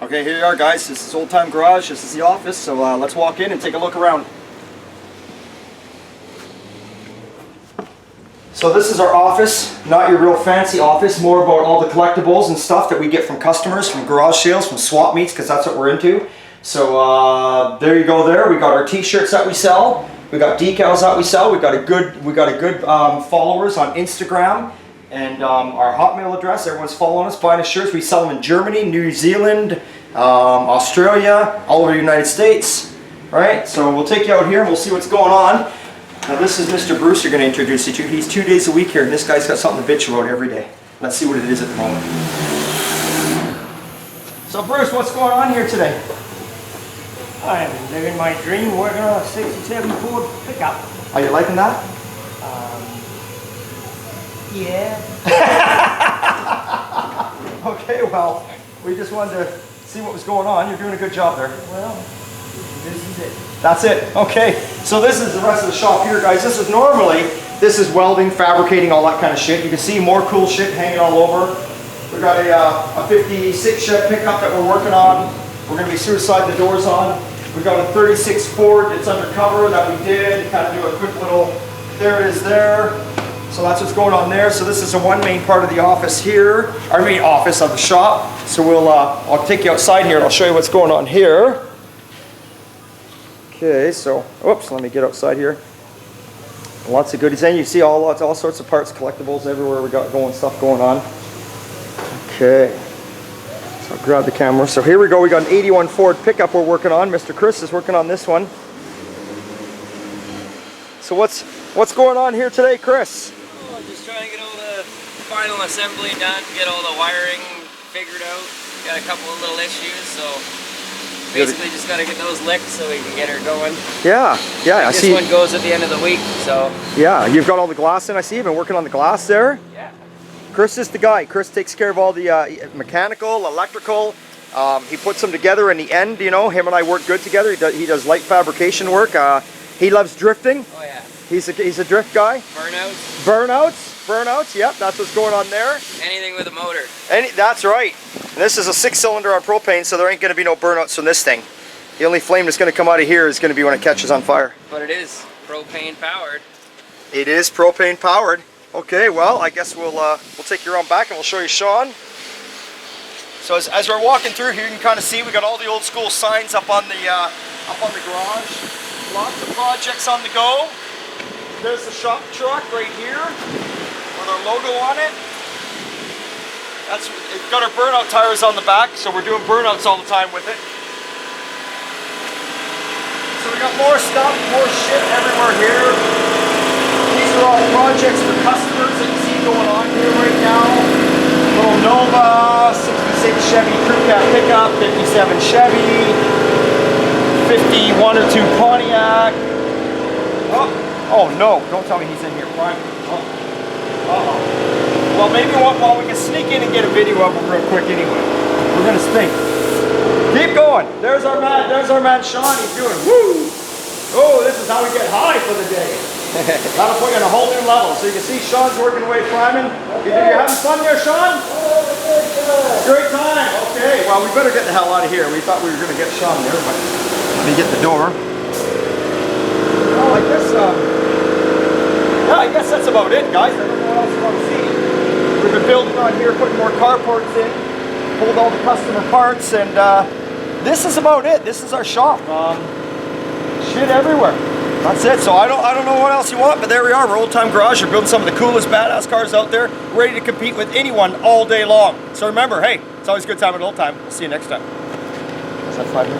Okay, here you are, guys. This is Old Time Garage. This is the office, so let's walk in and take a look around. So this is our office, not your real fancy office, more about all the collectibles and stuff that we get from customers, from garage sales, from swap meets, because that's what we're into. So there you go there. We got our t-shirts that we sell. We got decals that we sell. We got a good followers on Instagram. And our Hotmail address, everyone's following us, buying us shirts. We sell them in Germany, New Zealand, Australia, all over the United States, right? So we'll take you out here and we'll see what's going on. Now this is Mr. Bruce you're going to introduce you to. He's 2 days a week here, and this guy's got something to bitch about every day. Let's see what it is at the moment. So Bruce, what's going on here today? I am living my dream, working on a 67 Ford pickup. Are you liking that? Yeah. Okay, well, we just wanted to see what was going on. You're doing a good job there. Well, this is it. That's it. Okay, so this is the rest of the shop here, guys. This is welding, fabricating, all that kind of shit. You can see more cool shit hanging all over. We got a 56 Chevy pickup that we're working on. We're going to be suicide the doors on. We got a 36 Ford that's undercover that we did. Kind of do a quick little, there it is there. So that's what's going on there. So this is the one main part of the office here, our main office of the shop. So we'll, I'll take you outside here and I'll show you what's going on here. Okay, so, oops, let me get outside here. Lots of goodies. And you see all sorts of parts, collectibles everywhere. We got stuff going on. Okay, so I'll grab the camera. So here we go. We got an 81 Ford pickup we're working on. Mr. Chris is working on this one. So what's going on here today, Chris? Just trying to get all the final assembly done, get all the wiring figured out. Got a couple of little issues, so basically just got to get those licked so we can get her going. Yeah, I see. This one goes at the end of the week, so. Yeah, you've got all the glass in. I see you've been working on the glass there. Yeah. Chris is the guy. Chris takes care of all the mechanical, electrical. He puts them together in the end, you know. Him and I work good together. He does light fabrication work. He loves drifting. Oh yeah. He's a drift guy. Burnouts, yep, that's what's going on there. Anything with a motor. That's right. And this is a 6-cylinder on propane, so there ain't going to be no burnouts from this thing. The only flame that's going to come out of here is going to be when it catches on fire. But it is propane powered. It is propane powered. Okay, well, I guess we'll take you around back and we'll show you Sean. So as we're walking through here, you can kind of see we got all the old school signs up on the garage. Lots of projects on the go. There's the shop truck right here with our logo on it. It's got our burnout tires on the back, so we're doing burnouts all the time with it. So we got more stuff, more shit everywhere here. These are all projects for customers that you see going on here right now. Little Nova, 66 Chevy Crew Cab pickup, 57 Chevy, 51 or 2 Pontiac. Oh no, don't tell me he's in here. Well, maybe while we can sneak in and get a video of him real quick anyway. We're gonna sneak. Keep going. There's our man Sean. He's doing woo. Oh, this is how we get high for the day. That'll put you on a whole new level. So you can see Sean's working away priming. You having fun there, Sean? Great time. Okay, well we better get the hell out of here. We thought we were gonna get Sean there, but let me get the door. Oh, I guess that's about it, guys. I don't know what else you want to see. We've been building on here, putting more carports in, pulled all the customer parts, and this is about it. This is our shop. Shit everywhere. That's it. So I don't know what else you want, but there we are. We're Old Time Garage. We're building some of the coolest badass cars out there, ready to compete with anyone all day long. So remember, hey, it's always a good time at Old Time. We'll see you next time. Is that 5 minutes?